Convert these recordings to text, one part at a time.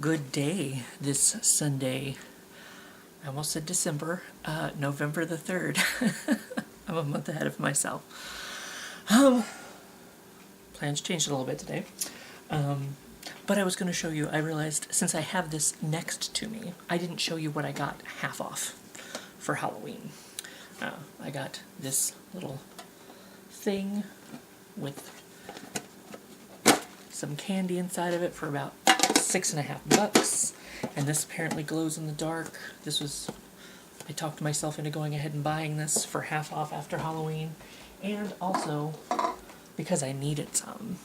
Good day this Sunday. I almost said December, November the 3rd. I'm a month ahead of myself. Plans changed a little bit today. But I was going to show you, I realized since I have this next to me, I didn't show you what I got half off for Halloween. I got this little thing with some candy inside of it for about $6.50, and this apparently glows in the dark. I talked myself into going ahead and buying this for half off after Halloween, and also because I needed some,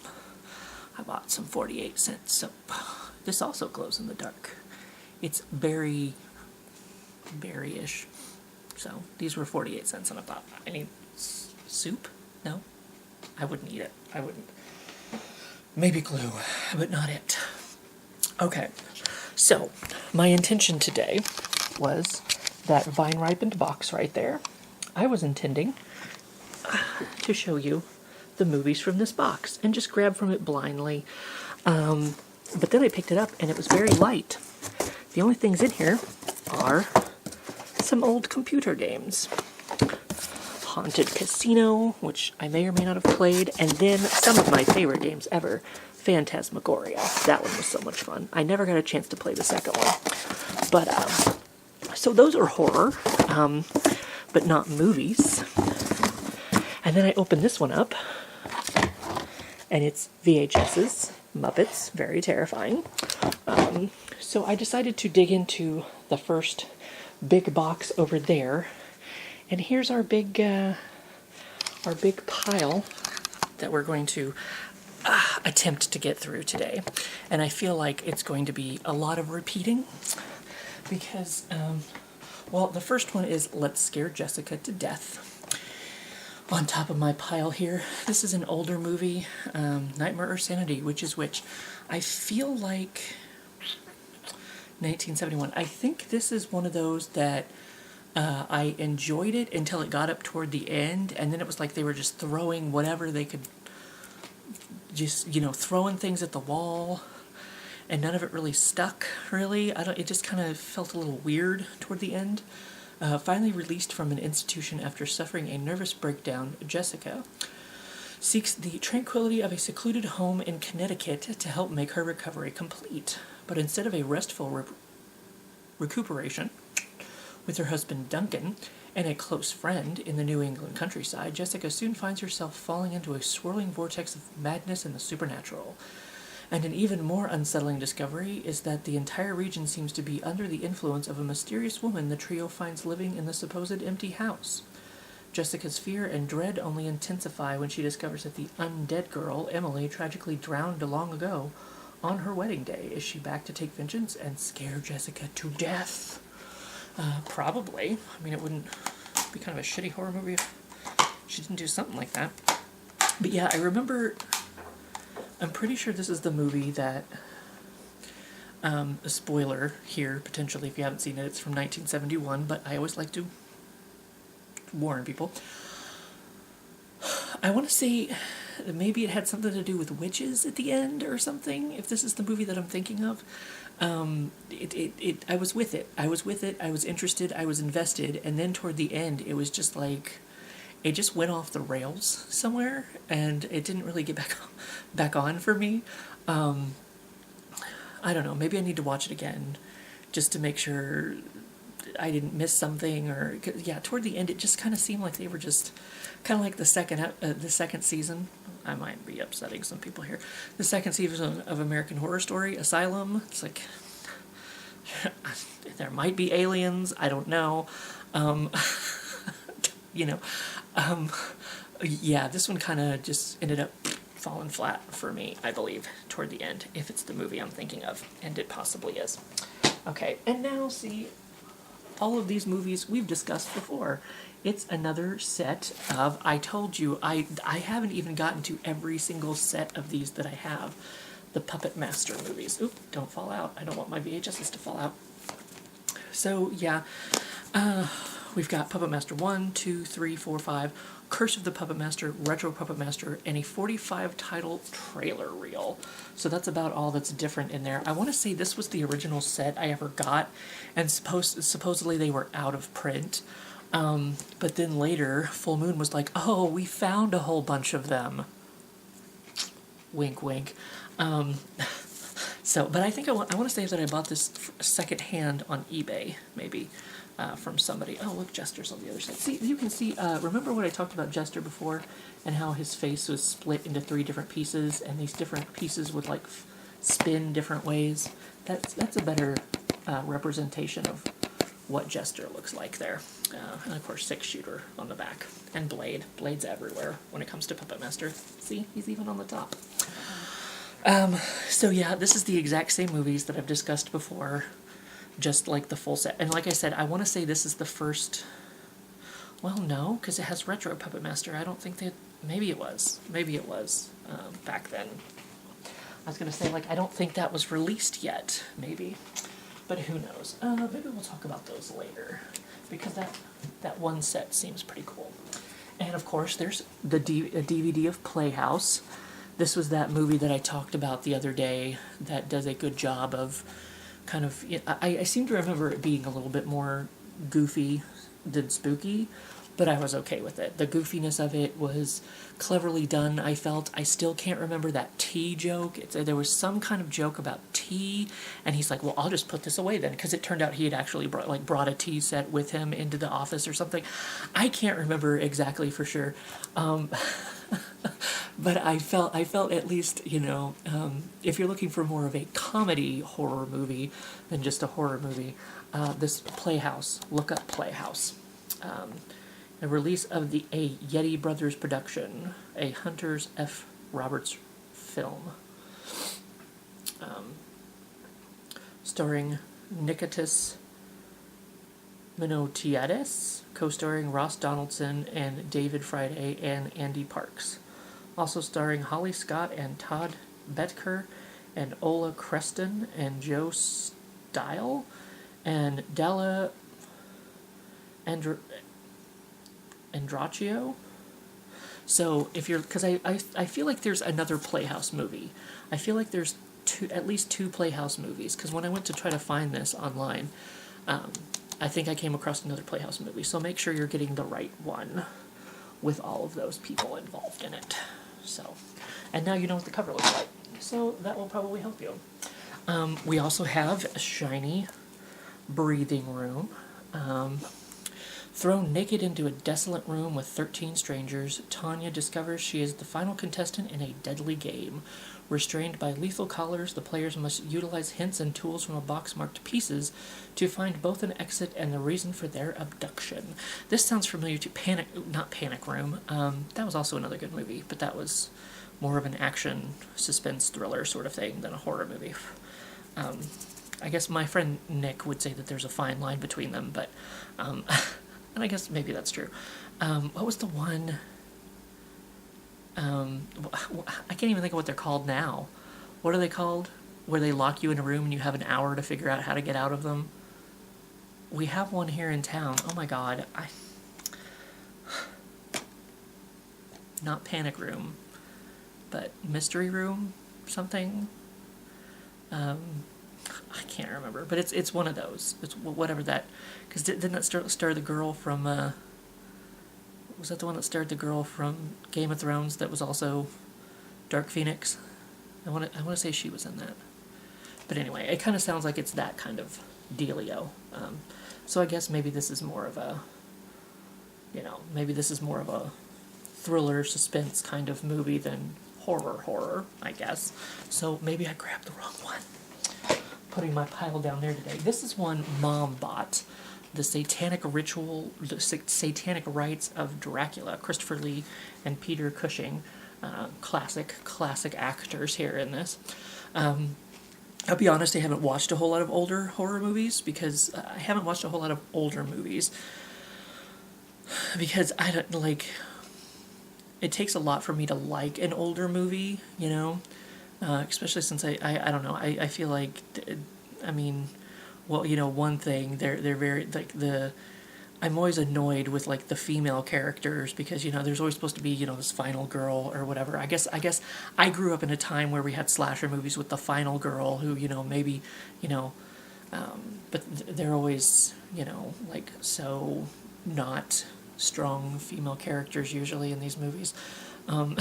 I bought some 48-cent soap. This also glows in the dark. It's berry-ish. So these were 48 cents, and I thought, I need soup? No, I wouldn't eat it. I wouldn't. Maybe glue, but not it. Okay, so my intention today was that vine-ripened box right there. I was intending to show you the movies from this box and just grab from it blindly. But then I picked it up and it was very light. The only things in here are some old computer games. Haunted Casino, which I may or may not have played, and then some of my favorite games ever, Phantasmagoria. That one was so much fun. I never got a chance to play the second one. But, so those are horror, but not movies. And then I opened this one up, and it's VHS's Muppets, very terrifying. So I decided to dig into the first big box over there, and here's our big pile that we're going to attempt to get through today. And I feel like it's going to be a lot of repeating because, well, the first one is Let's Scare Jessica to Death. On top of my pile here, this is an older movie, Nightmare or Sanity, which is which. I feel like 1971. I think this is one of those that I enjoyed it until it got up toward the end, and then it was like they were just throwing whatever they could, just, throwing things at the wall, and none of it really stuck, really. It just kind of felt a little weird toward the end. Finally released from an institution after suffering a nervous breakdown, Jessica seeks the tranquility of a secluded home in Connecticut to help make her recovery complete. But instead of a restful recuperation with her husband Duncan and a close friend in the New England countryside, Jessica soon finds herself falling into a swirling vortex of madness and the supernatural. And an even more unsettling discovery is that the entire region seems to be under the influence of a mysterious woman the trio finds living in the supposed empty house. Jessica's fear and dread only intensify when she discovers that the undead girl, Emily, tragically drowned long ago on her wedding day. Is she back to take vengeance and scare Jessica to death? Probably. I mean, it wouldn't be kind of a shitty horror movie if she didn't do something like that. But yeah, I remember, I'm pretty sure this is the movie that, a spoiler here, potentially, if you haven't seen it, it's from 1971, but I always like to warn people. I want to say that maybe it had something to do with witches at the end or something, if this is the movie that I'm thinking of. I was with it. I was interested, I was invested, and then toward the end, it was just like, it just went off the rails somewhere, and it didn't really get back on for me. I don't know, maybe I need to watch it again, just to make sure I didn't miss something, or, yeah, toward the end, it just kind of seemed like they were just, kind of like the second season. I might be upsetting some people here. The second season of American Horror Story, Asylum. It's like, there might be aliens, I don't know. Yeah, this one kind of just ended up falling flat for me, I believe, toward the end, if it's the movie I'm thinking of, and it possibly is. Okay, and now, see, all of these movies we've discussed before. It's another set of, I told you, I haven't even gotten to every single set of these that I have. The Puppet Master movies. Oop, don't fall out. I don't want my VHSs to fall out. So, yeah, we've got Puppet Master 1, 2, 3, 4, 5, Curse of the Puppet Master, Retro Puppet Master, and a 45 title trailer reel. So that's about all that's different in there. I want to say this was the original set I ever got, and supposedly they were out of print. But then later, Full Moon was like, oh, we found a whole bunch of them. Wink, wink. But I think I want to say that I bought this secondhand on eBay, maybe, from somebody. Oh, look, Jester's on the other side. See, you can see, remember what I talked about Jester before, and how his face was split into 3 different pieces, and these different pieces would, like, spin different ways? That's a better representation of what Jester looks like there. And of course, 6-shooter on the back. And Blade. Blade's everywhere when it comes to Puppet Master. See, he's even on the top. So yeah, this is the exact same movies that I've discussed before, just like the full set. And like I said, I want to say this is the first... Well, no, because it has Retro Puppet Master. I don't think that... Maybe it was. Maybe it was back then. I was going to say, like, I don't think that was released yet, maybe. But who knows? Maybe we'll talk about those later, because that one set seems pretty cool. And of course, there's a DVD of Playhouse. This was that movie that I talked about the other day that does a good job of kind of... I seem to remember it being a little bit more goofy than spooky, but I was okay with it. The goofiness of it was cleverly done, I felt. I still can't remember that tea joke. There was some kind of joke about tea, and he's like, well, I'll just put this away then, because it turned out he had actually brought a tea set with him into the office or something. I can't remember exactly for sure. But I felt at least, if you're looking for more of a comedy horror movie than just a horror movie, this Playhouse, look up Playhouse. A release of a Yeti Brothers production, a Hunter's F. Roberts film. Starring Nikitas Minotiades, co-starring Ross Donaldson and David Friday and Andy Parks. Also starring Holly Scott and Todd Betker and Ola Creston and Joe Stile and Della Andraccio. So if you're... Because I feel like there's another Playhouse movie. I feel like there's at least 2 Playhouse movies, because when I went to try to find this online, I think I came across another Playhouse movie. So make sure you're getting the right one with all of those people involved in it. So, and now you know what the cover looks like. So that will probably help you. We also have a shiny breathing room. Thrown naked into a desolate room with 13 strangers, Tanya discovers she is the final contestant in a deadly game. Restrained by lethal collars, the players must utilize hints and tools from a box marked pieces to find both an exit and the reason for their abduction. This sounds familiar to not Panic Room. That was also another good movie, but that was more of an action, suspense, thriller sort of thing than a horror movie. I guess my friend Nick would say that there's a fine line between them, but... and I guess maybe that's true. What was the one... I can't even think of what they're called now. What are they called? Where they lock you in a room and you have an hour to figure out how to get out of them? We have one here in town. Oh my god. Not Panic Room, but Mystery Room something? I can't remember, but it's one of those. It's whatever that... Because didn't that star the girl from... was that the one that starred the girl from Game of Thrones that was also Dark Phoenix? I want to say she was in that. But anyway, it kind of sounds like it's that kind of dealio. So I guess maybe this is more of a, maybe this is more of a thriller, suspense kind of movie than horror, I guess. So maybe I grabbed the wrong one. Putting my pile down there today. This is one Mom bought. The Satanic Rites of Dracula, Christopher Lee and Peter Cushing, classic actors here in this. I'll be honest, I haven't watched a whole lot of older horror movies because I haven't watched a whole lot of older movies because I don't like. It takes a lot for me to like an older movie, especially since I don't know. I feel like, I mean. Well, one thing, they're very, like, I'm always annoyed with like the female characters because there's always supposed to be this final girl or whatever. I guess I grew up in a time where we had slasher movies with the final girl who maybe you know but they're always like so not strong female characters usually in these movies. Um,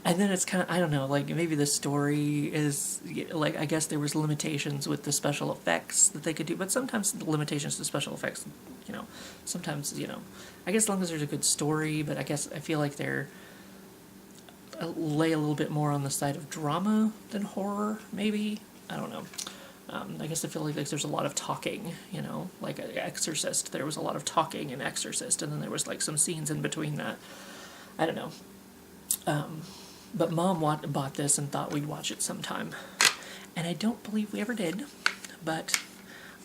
and then it's kind of, I don't know, like maybe the story is like, I guess there was limitations with the special effects that they could do, but sometimes the limitations to special effects, sometimes I guess as long as there's a good story. But I guess I feel like they're lay a little bit more on the side of drama than horror, maybe. I don't know. I guess I feel like there's a lot of talking, like Exorcist. There was a lot of talking in Exorcist, and then there was like some scenes in between that. I don't know. But Mom bought this and thought we'd watch it sometime. And I don't believe we ever did, but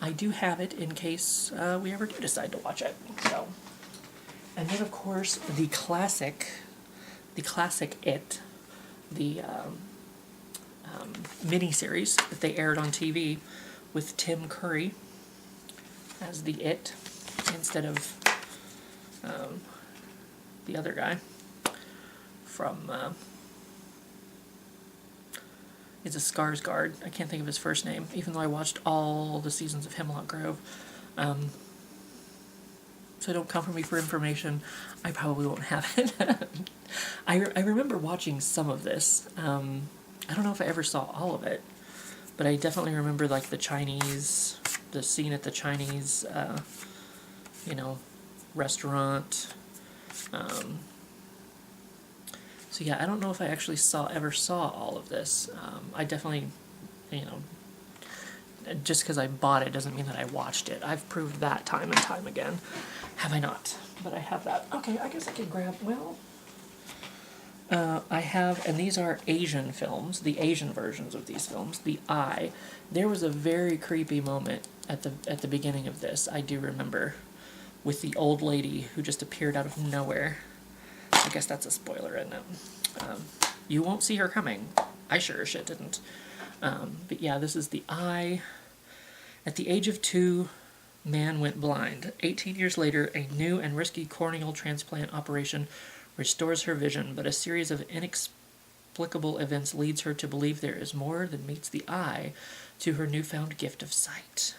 I do have it in case we ever do decide to watch it. So, and then of course the classic It, the miniseries that they aired on TV with Tim Curry as the It instead of the other guy from it's a Skarsgård. I can't think of his first name, even though I watched all the seasons of Hemlock Grove. So don't come for me for information. I probably won't have it. I remember watching some of this. I don't know if I ever saw all of it, but I definitely remember like the scene at the Chinese, restaurant. So yeah, I don't know if I actually ever saw all of this. I definitely, just because I bought it doesn't mean that I watched it. I've proved that time and time again. Have I not? But I have that. Okay, I guess I can grab, I have, and these are Asian films, the Asian versions of these films, The Eye. There was a very creepy moment at the beginning of this, I do remember, with the old lady who just appeared out of nowhere. I guess that's a spoiler, isn't it? You won't see her coming. I sure as shit didn't. But yeah, this is The Eye. At the age of 2, man went blind. 18 years later, a new and risky corneal transplant operation restores her vision, but a series of inexplicable events leads her to believe there is more than meets the eye to her newfound gift of sight.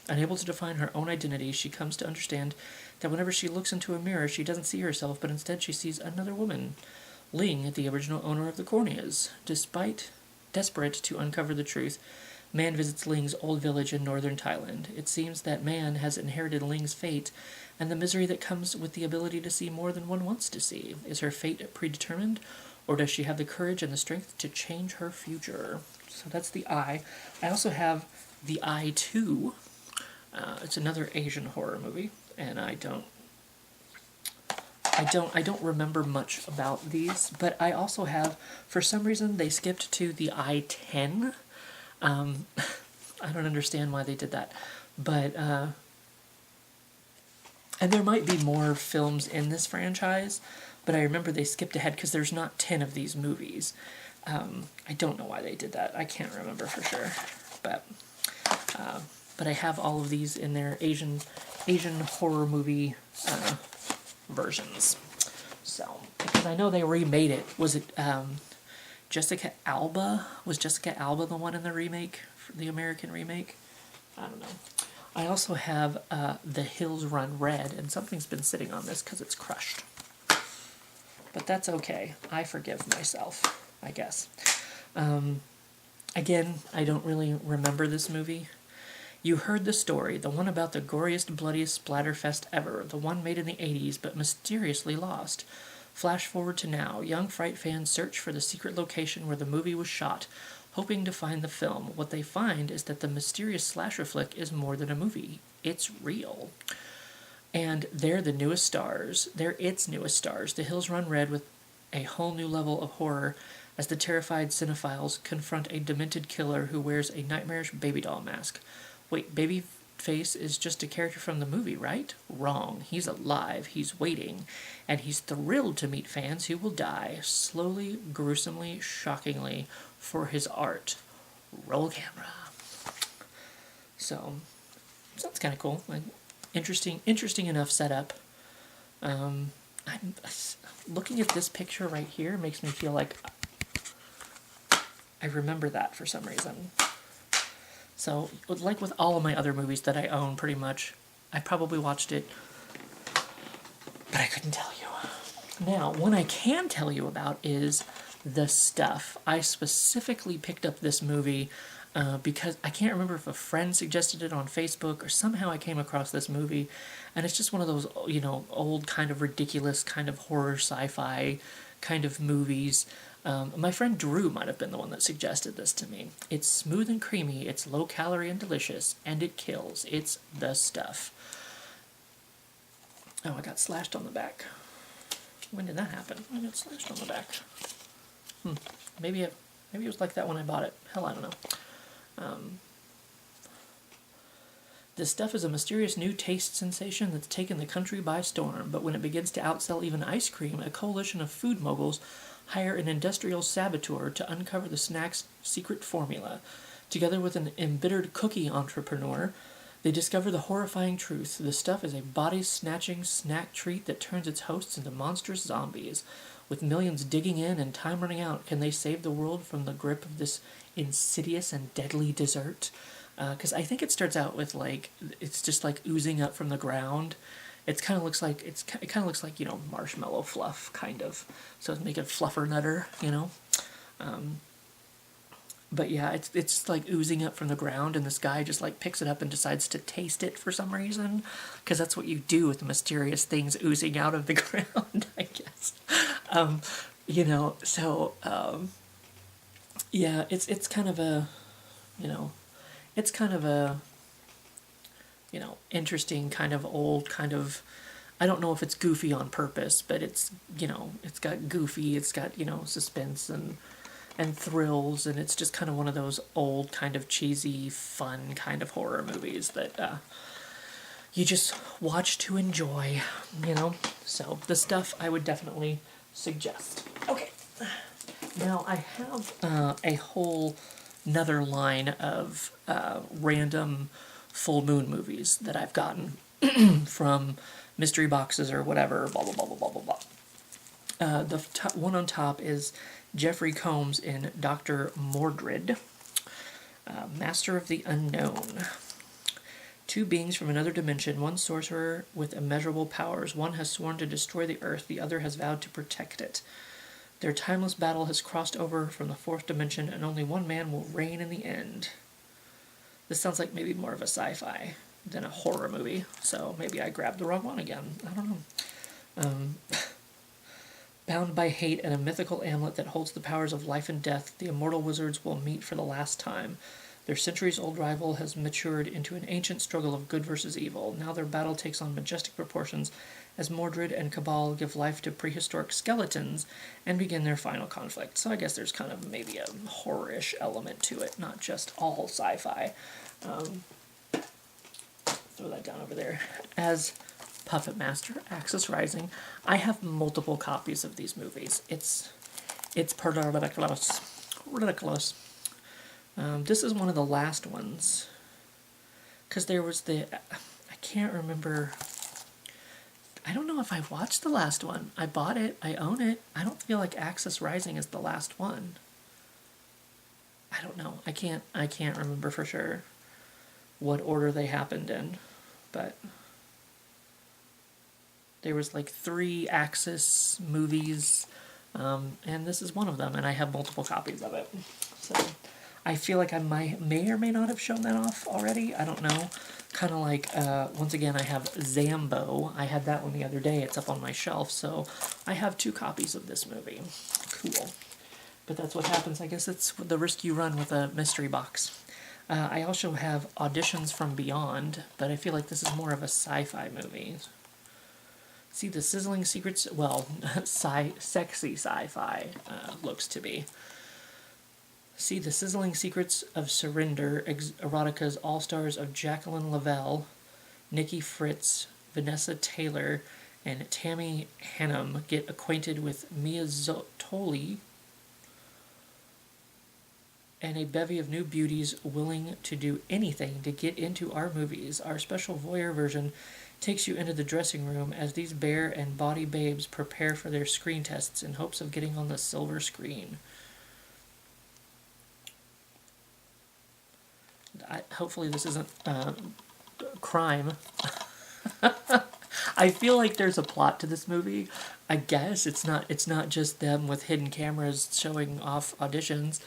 Unable to define her own identity, she comes to understand that whenever she looks into a mirror, she doesn't see herself, but instead she sees another woman, Ling, the original owner of the corneas. Desperate to uncover the truth, Man visits Ling's old village in northern Thailand. It seems that Man has inherited Ling's fate and the misery that comes with the ability to see more than one wants to see. Is her fate predetermined, or does she have the courage and the strength to change her future? So that's The Eye. I also have The Eye 2. It's another Asian horror movie, and I don't remember much about these, but I also have, for some reason, they skipped to The Eye 10. I don't understand why they did that, but and there might be more films in this franchise, but I remember they skipped ahead because there's not 10 of these movies. I don't know why they did that. I can't remember for sure, but I have all of these in their Asian horror movie versions. So because I know they remade it. Was it Jessica Alba? Was Jessica Alba the one in the remake, the American remake? I don't know. I also have The Hills Run Red, and something's been sitting on this because it's crushed. But that's okay. I forgive myself, I guess. Again, I don't really remember this movie. You heard the story, the one about the goriest, bloodiest splatterfest ever, the one made in the 80s but mysteriously lost. Flash forward to now. Young Fright fans search for the secret location where the movie was shot, hoping to find the film. What they find is that the mysterious slasher flick is more than a movie. It's real. And they're the newest stars. They're its newest stars. The Hills Run Red with a whole new level of horror as the terrified cinephiles confront a demented killer who wears a nightmarish baby doll mask. Wait, Babyface is just a character from the movie, right? Wrong. He's alive, he's waiting, and he's thrilled to meet fans who will die, slowly, gruesomely, shockingly, for his art. Roll camera. So that's kind of cool. interesting enough setup. I'm looking at this picture right here makes me feel like I remember that for some reason. So, like with all of my other movies that I own, pretty much, I probably watched it, but I couldn't tell you. Now, one I can tell you about is The Stuff. I specifically picked up this movie because I can't remember if a friend suggested it on Facebook or somehow I came across this movie, and it's just one of those, old kind of ridiculous kind of horror sci-fi kind of movies. My friend Drew might have been the one that suggested this to me. It's smooth and creamy, it's low calorie and delicious, and it kills. It's The Stuff. Oh, I got slashed on the back. When did that happen? I got slashed on the back. Maybe it was like that when I bought it. Hell, I don't know. This Stuff is a mysterious new taste sensation that's taken the country by storm, but when it begins to outsell even ice cream, a coalition of food moguls hire an industrial saboteur to uncover the snack's secret formula. Together with an embittered cookie entrepreneur, they discover the horrifying truth. The Stuff is a body-snatching snack treat that turns its hosts into monstrous zombies. With millions digging in and time running out, can they save the world from the grip of this insidious and deadly dessert? Because I think it starts out with it's just oozing up from the ground. It kind of looks like marshmallow fluff kind of. So make it fluffer nutter, But yeah, it's oozing up from the ground, and this guy just picks it up and decides to taste it for some reason, because that's what you do with mysterious things oozing out of the ground, I guess. Yeah, it's kind of a, interesting kind of old kind of. I don't know if it's goofy on purpose, but it's got goofy, it's got suspense and thrills, and it's just kind of one of those old kind of cheesy, fun kind of horror movies that you just watch to enjoy, So The Stuff I would definitely suggest. Okay, now I have a whole another line of random full moon movies that I've gotten from mystery boxes or whatever, blah, blah, blah, blah, blah, blah, blah. The one on top is Jeffrey Combs in Dr. Mordred, Master of the Unknown. Two beings from another dimension, one sorcerer with immeasurable powers. One has sworn to destroy the Earth, the other has vowed to protect it. Their timeless battle has crossed over from the fourth dimension, and only one man will reign in the end. This sounds like maybe more of a sci-fi than a horror movie, so maybe I grabbed the wrong one again. I don't know. Bound by hate and a mythical amulet that holds the powers of life and death, the immortal wizards will meet for the last time. Their centuries-old rival has matured into an ancient struggle of good versus evil. Now their battle takes on majestic proportions as Mordred and Cabal give life to prehistoric skeletons and begin their final conflict. So I guess there's kind of maybe a horror-ish element to it, not just all sci-fi. Throw that down over there. As Puppet Master, Axis Rising, I have multiple copies of these movies. It's pretty ridiculous. Ridiculous. This is one of the last ones. Because there was I can't remember. I don't know if I watched the last one. I bought it. I own it. I don't feel like Axis Rising is the last one. I don't know. I can't remember for sure what order they happened in. But there was 3 Axis movies, and this is one of them, and I have multiple copies of it. So I feel like I may or may not have shown that off already. I don't know. Kind of once again, I have Zambo. I had that one the other day. It's up on my shelf, so I have 2 copies of this movie. Cool. But that's what happens. I guess it's the risk you run with a mystery box. I also have Auditions from Beyond, but I feel like this is more of a sci-fi movie. See, the sizzling secrets, sexy sci-fi looks to be. See the sizzling secrets of surrender, erotica's all-stars of Jacqueline Lavelle, Nikki Fritz, Vanessa Taylor, and Tammy Hannum get acquainted with Mia Zotoli and a bevy of new beauties willing to do anything to get into our movies. Our special voyeur version takes you into the dressing room as these bare and body babes prepare for their screen tests in hopes of getting on the silver screen. Hopefully this isn't crime. I feel like there's a plot to this movie. I guess it's not just them with hidden cameras showing off auditions.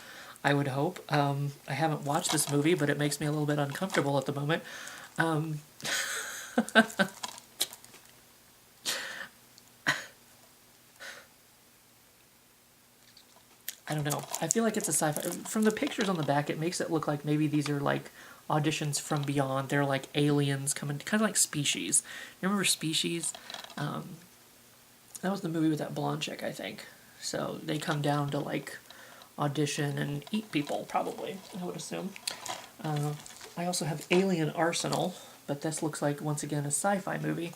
I would hope. I haven't watched this movie, but it makes me a little bit uncomfortable at the moment. I don't know. I feel like it's a sci-fi. From the pictures on the back, it makes it look like maybe these are like auditions from beyond. They're like aliens coming, kind of like Species. You remember Species? That was the movie with that blonde chick, I think. So they come down to like audition and eat people, probably, I would assume. I also have Alien Arsenal, but this looks like, once again, a sci-fi movie,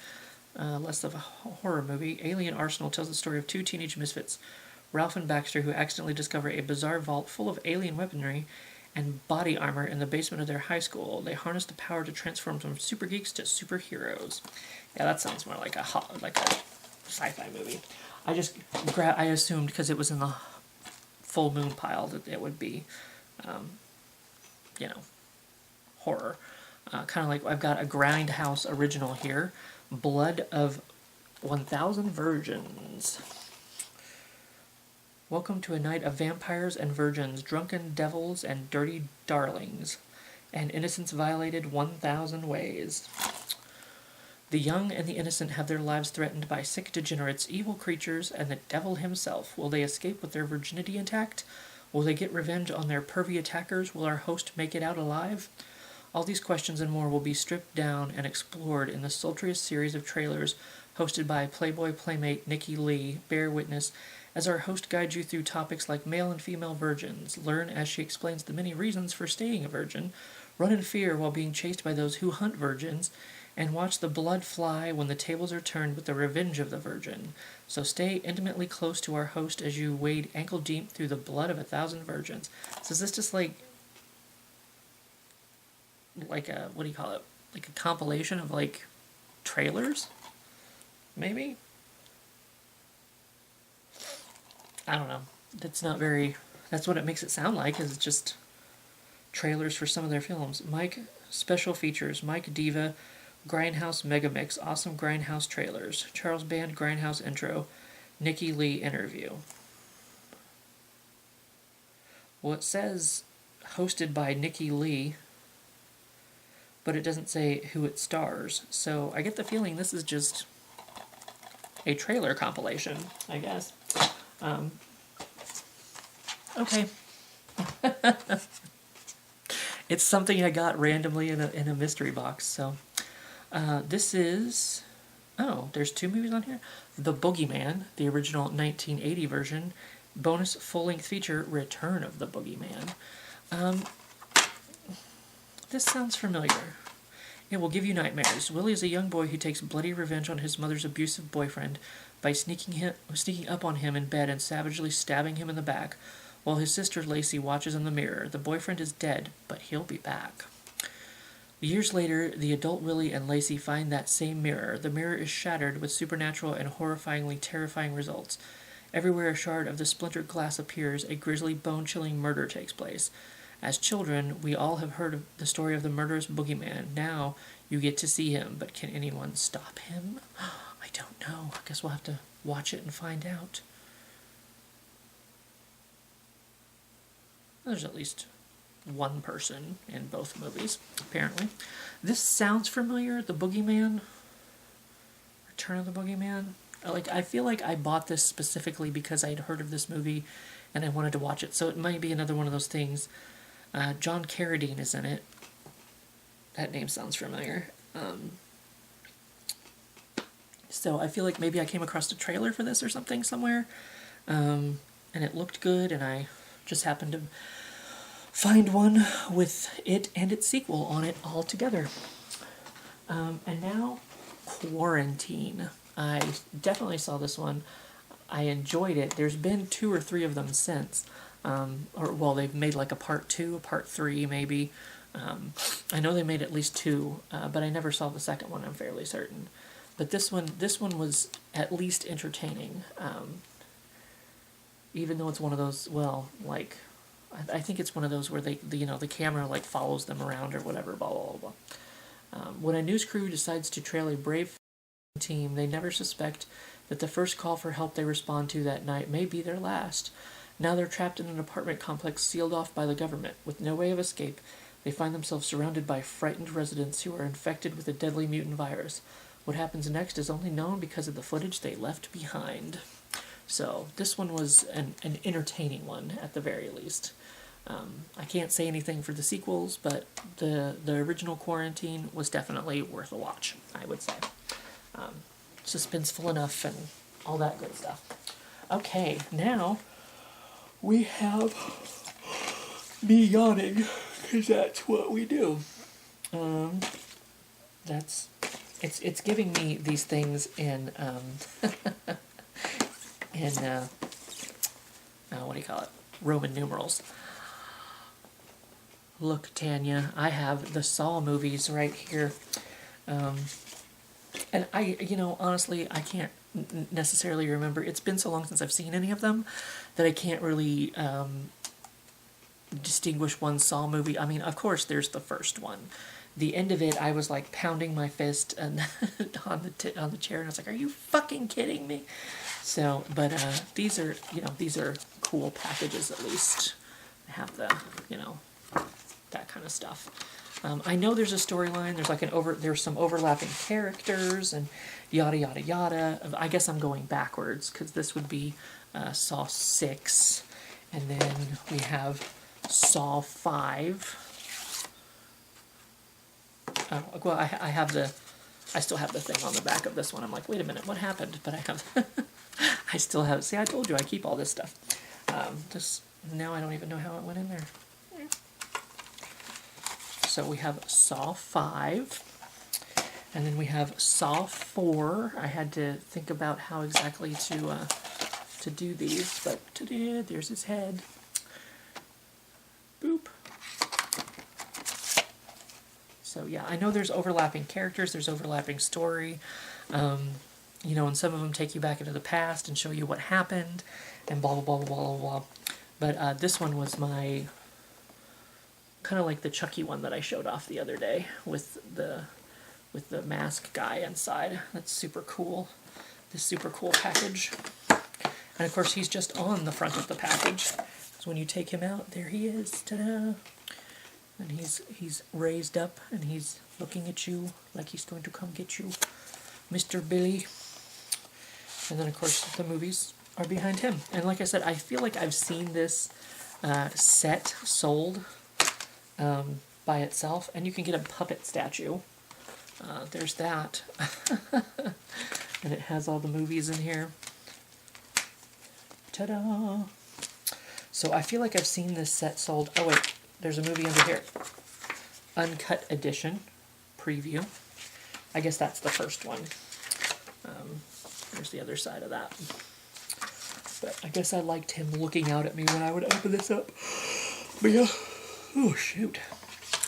less of a horror movie. Alien Arsenal tells the story of two teenage misfits, Ralph and Baxter, who accidentally discover a bizarre vault full of alien weaponry and body armor in the basement of their high school. They harness the power to transform from super geeks to superheroes. Yeah, that sounds more like a sci-fi movie. I assumed because it was in the full moon pile that it would be, horror. Kind of like I've got a Grindhouse original here, Blood of 1,000 Virgins. Welcome to a night of vampires and virgins, drunken devils and dirty darlings, and innocence violated 1,000 ways. The young and the innocent have their lives threatened by sick degenerates, evil creatures, and the devil himself. Will they escape with their virginity intact? Will they get revenge on their pervy attackers? Will our host make it out alive? All these questions and more will be stripped down and explored in the sultriest series of trailers hosted by Playboy Playmate Nikki Lee. Bear witness as our host guides you through topics like male and female virgins. Learn as she explains the many reasons for staying a virgin. Run in fear while being chased by those who hunt virgins. And watch the blood fly when the tables are turned with the revenge of the virgin. So stay intimately close to our host as you wade ankle deep through the blood of 1,000 virgins. So is this just like a, what do you call it? Like a compilation of like trailers? Maybe? I don't know. That's what it makes it sound like, is just trailers for some of their films. Mike Special Features, Mike Diva, Grindhouse Megamix, Awesome Grindhouse Trailers, Charles Band Grindhouse Intro, Nikki Lee Interview. Well, it says hosted by Nikki Lee, but it doesn't say who it stars, so I get the feeling this is just a trailer compilation, I guess. Okay. It's something I got randomly in a mystery box, so... this is... Oh, there's two movies on here. The Boogeyman, the original 1980 version. Bonus full-length feature, Return of the Boogeyman. This sounds familiar. It will give you nightmares. Willie is a young boy who takes bloody revenge on his mother's abusive boyfriend by sneaking up on him in bed and savagely stabbing him in the back, while his sister Lacey watches in the mirror. The boyfriend is dead, but he'll be back. Years later, the adult Willie and Lacey find that same mirror. The mirror is shattered with supernatural and horrifyingly terrifying results. Everywhere a shard of the splintered glass appears, a grisly, bone-chilling murder takes place. As children, we all have heard of the story of the murderous boogeyman. Now, you get to see him, but can anyone stop him? I don't know. I guess we'll have to watch it and find out. There's at least one person in both movies, apparently. This sounds familiar, The Boogeyman. Return of the Boogeyman. I feel like I bought this specifically because I had heard of this movie and I wanted to watch it, so it might be another one of those things. John Carradine is in it. That name sounds familiar. So I feel like maybe I came across a trailer for this or something somewhere, and it looked good, and I just happened to find one with it and its sequel on it all together. And now, Quarantine. I definitely saw this one. I enjoyed it. There's been 2 or 3 of them since. Or, well, they've made like a part 2, a part 3, maybe. I know they made at least 2, but I never saw the second one, I'm fairly certain. But this one was at least entertaining. Even though it's one of those, well, like, I think it's one of those where the camera like follows them around or whatever, blah, blah, blah, blah. When a news crew decides to trail a brave team, they never suspect that the first call for help they respond to that night may be their last. Now they're trapped in an apartment complex sealed off by the government. With no way of escape, they find themselves surrounded by frightened residents who are infected with a deadly mutant virus. What happens next is only known because of the footage they left behind. So this one was an entertaining one, at the very least. I can't say anything for the sequels, but the original Quarantine was definitely worth a watch, I would say. Suspenseful enough and all that good stuff. Okay, now we have me yawning, because that's what we do. It's giving me these things in what do you call it? Roman numerals. Look, Tanya, I have the Saw movies right here. And honestly, I can't necessarily remember. It's been so long since I've seen any of them that I can't really distinguish one Saw movie. I mean, of course, there's the first one. The end of it, I was like pounding my fist and on the chair, and I was like, "Are you fucking kidding me?" So, but these are cool packages at least. They have the that kind of stuff. I know there's a storyline. There's like there's some overlapping characters and yada yada yada. I guess I'm going backwards because this would be Saw 6, and then we have Saw 5. Oh, well, I still have the thing on the back of this one. I'm like, wait a minute, what happened? But I have, I still have. See, I told you I keep all this stuff. Now I don't even know how it went in there. So we have Saw 5, and then we have Saw 4. I had to think about how exactly to do these, but there's his head. Boop. So yeah, I know there's overlapping characters, there's overlapping story, and some of them take you back into the past and show you what happened, and blah, blah, blah, blah, blah, blah. But this one was my, kind of like the Chucky one that I showed off the other day with the mask guy inside. That's super cool. This super cool package. And of course he's just on the front of the package. So when you take him out, there he is. Ta-da! And he's raised up and he's looking at you like he's going to come get you, Mr. Billy. And then of course the movies are behind him. And like I said, I feel like I've seen this set sold by itself, and you can get a puppet statue. There's that. And it has all the movies in here. Ta-da! So I feel like I've seen this set sold. Oh wait, there's a movie under here. Uncut edition preview. I guess that's the first one. There's the other side of that. But I guess I liked him looking out at me when I would open this up. But yeah. Oh shoot.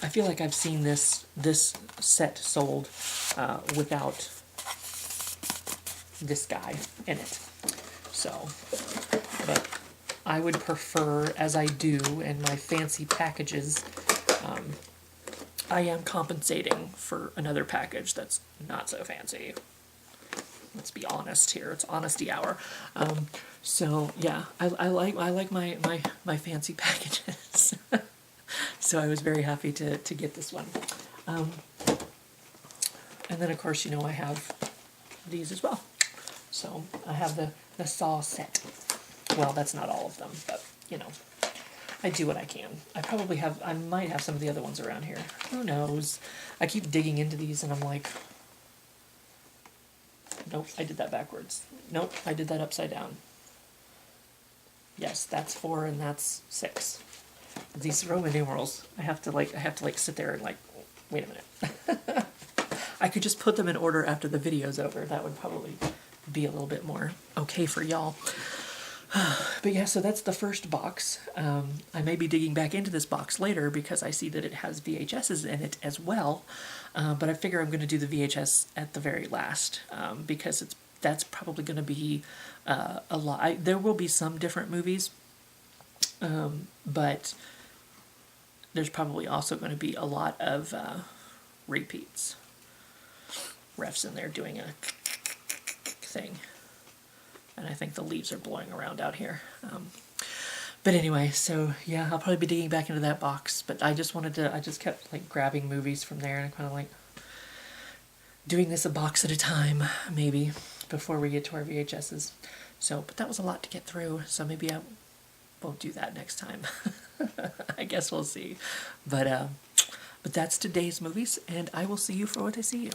I feel like I've seen this set sold without this guy in it. So, but I would prefer, as I do in my fancy packages, I am compensating for another package that's not so fancy. Let's be honest here. It's honesty hour. So yeah, I like my fancy packages. So I was very happy to get this one. And then of course, I have these as well. So I have the Saw set. Well, that's not all of them, but I do what I can. I might have some of the other ones around here. Who knows? I keep digging into these and I'm like, nope, I did that backwards. Nope, I did that upside down. Yes, that's 4 and that's 6. These Roman numerals, I have to sit there and wait a minute. I could just put them in order after the video's over. That would probably be a little bit more okay for y'all. But yeah, so that's the first box. I may be digging back into this box later because I see that it has VHSs in it as well. But I figure I'm going to do the VHS at the very last because that's probably going to be a lot. There will be some different movies, but there's probably also going to be a lot of repeats. Ref's in there doing a thing. And I think the leaves are blowing around out here. But anyway, so yeah, I'll probably be digging back into that box. But I just kept like grabbing movies from there and kind of like doing this a box at a time, maybe, before we get to our VHSs. So, but that was a lot to get through. So maybe I won't do that next time. I guess we'll see. But that's today's movies, and I will see you for what I see you.